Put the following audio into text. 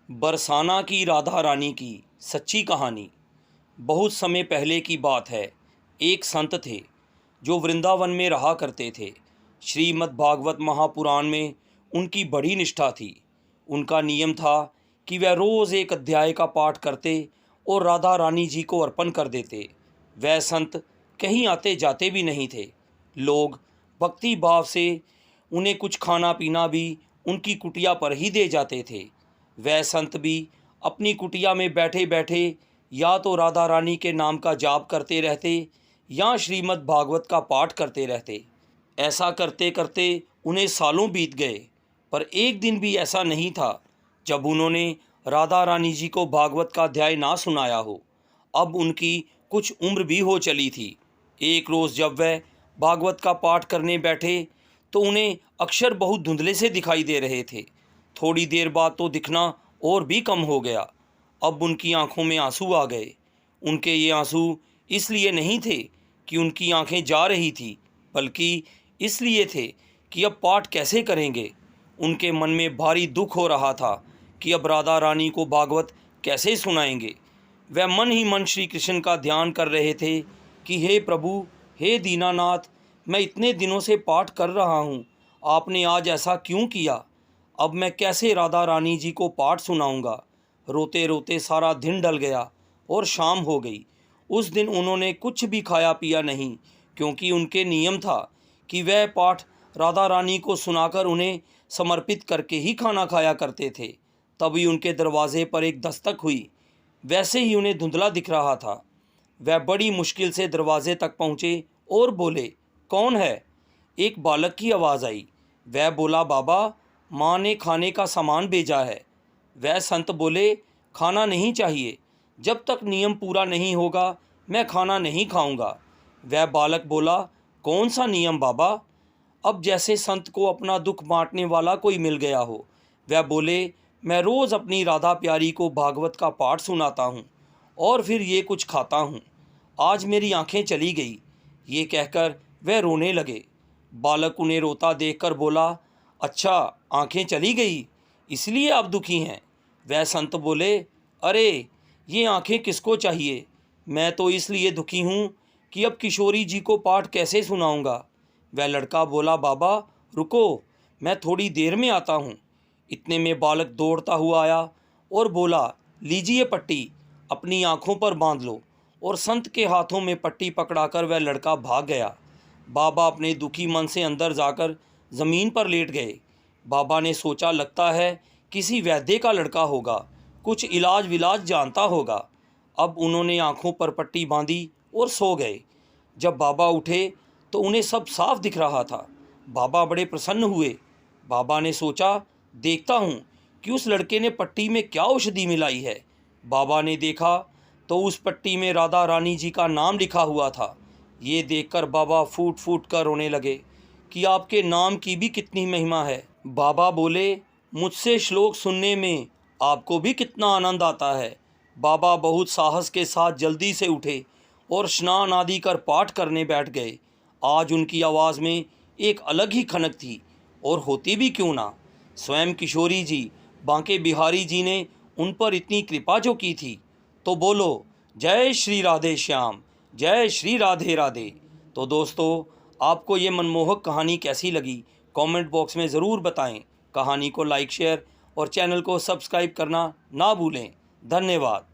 बरसाना की राधा रानी की सच्ची कहानी। बहुत समय पहले की बात है। एक संत थे जो वृंदावन में रहा करते थे। श्रीमद् भागवत महापुराण में उनकी बड़ी निष्ठा थी। उनका नियम था कि वह रोज़ एक अध्याय का पाठ करते और राधा रानी जी को अर्पण कर देते। वह संत कहीं आते जाते भी नहीं थे। लोग भक्ति भाव से उन्हें कुछ खाना पीना भी उनकी कुटिया पर ही दे जाते थे। वह संत भी अपनी कुटिया में बैठे बैठे या तो राधा रानी के नाम का जाप करते रहते या श्रीमद् भागवत का पाठ करते रहते। ऐसा करते करते उन्हें सालों बीत गए, पर एक दिन भी ऐसा नहीं था जब उन्होंने राधा रानी जी को भागवत का अध्याय ना सुनाया हो। अब उनकी कुछ उम्र भी हो चली थी। एक रोज़ जब वह भागवत का पाठ करने बैठे तो उन्हें अक्षर बहुत धुंधले से दिखाई दे रहे थे। थोड़ी देर बाद तो दिखना और भी कम हो गया। अब उनकी आंखों में आंसू आ गए। उनके ये आंसू इसलिए नहीं थे कि उनकी आंखें जा रही थी, बल्कि इसलिए थे कि अब पाठ कैसे करेंगे। उनके मन में भारी दुख हो रहा था कि अब राधा रानी को भागवत कैसे सुनाएंगे। वह मन ही मन श्री कृष्ण का ध्यान कर रहे थे कि हे प्रभु, हे दीनानाथ, मैं इतने दिनों से पाठ कर रहा हूँ, आपने आज ऐसा क्यों किया। अब मैं कैसे राधा रानी जी को पाठ सुनाऊंगा। रोते रोते सारा दिन ढल गया और शाम हो गई। उस दिन उन्होंने कुछ भी खाया पिया नहीं, क्योंकि उनके नियम था कि वह पाठ राधा रानी को सुनाकर उन्हें समर्पित करके ही खाना खाया करते थे। तभी उनके दरवाजे पर एक दस्तक हुई। वैसे ही उन्हें धुंधला दिख रहा था। वह बड़ी मुश्किल से दरवाजे तक पहुँचे और बोले, कौन है। एक बालक की आवाज़ आई। वह बोला, बाबा, माँ ने खाने का सामान भेजा है। वह संत बोले, खाना नहीं चाहिए, जब तक नियम पूरा नहीं होगा मैं खाना नहीं खाऊंगा। वह बालक बोला, कौन सा नियम बाबा। अब जैसे संत को अपना दुख बांटने वाला कोई मिल गया हो। वह बोले, मैं रोज़ अपनी राधा प्यारी को भागवत का पाठ सुनाता हूँ और फिर ये कुछ खाता हूँ। आज मेरी आंखें चली गई। ये कहकर वह रोने लगे। बालक उन्हें रोता देखकर बोला, अच्छा, आंखें चली गई, इसलिए आप दुखी हैं। वह संत बोले, अरे ये आंखें किसको चाहिए, मैं तो इसलिए दुखी हूँ कि अब किशोरी जी को पाठ कैसे सुनाऊंगा। वह लड़का बोला, बाबा रुको, मैं थोड़ी देर में आता हूँ। इतने में बालक दौड़ता हुआ आया और बोला, लीजिए पट्टी, अपनी आँखों पर बांध लो। और संत के हाथों में पट्टी पकड़ाकर वह लड़का भाग गया। बाबा अपने दुखी मन से अंदर जाकर ज़मीन पर लेट गए। बाबा ने सोचा, लगता है किसी वैद्य का लड़का होगा, कुछ इलाज विलाज जानता होगा। अब उन्होंने आंखों पर पट्टी बांधी और सो गए। जब बाबा उठे तो उन्हें सब साफ दिख रहा था। बाबा बड़े प्रसन्न हुए। बाबा ने सोचा, देखता हूँ कि उस लड़के ने पट्टी में क्या औषधि मिलाई है। बाबा ने देखा तो उस पट्टी में राधा रानी जी का नाम लिखा हुआ था। ये देखकर बाबा फूट फूट कर रोने लगे कि आपके नाम की भी कितनी महिमा है। बाबा बोले, मुझसे श्लोक सुनने में आपको भी कितना आनंद आता है। बाबा बहुत साहस के साथ जल्दी से उठे और स्नान आदि कर पाठ करने बैठ गए। आज उनकी आवाज़ में एक अलग ही खनक थी, और होती भी क्यों ना। स्वयं किशोरी जी, बांके बिहारी जी ने उन पर इतनी कृपा जो की थी। तो बोलो, जय श्री राधे श्याम, जय श्री राधे राधे। तो दोस्तों, आपको ये मनमोहक कहानी कैसी लगी, कमेंट बॉक्स में ज़रूर बताएं। कहानी को लाइक, शेयर और चैनल को सब्सक्राइब करना ना भूलें। धन्यवाद।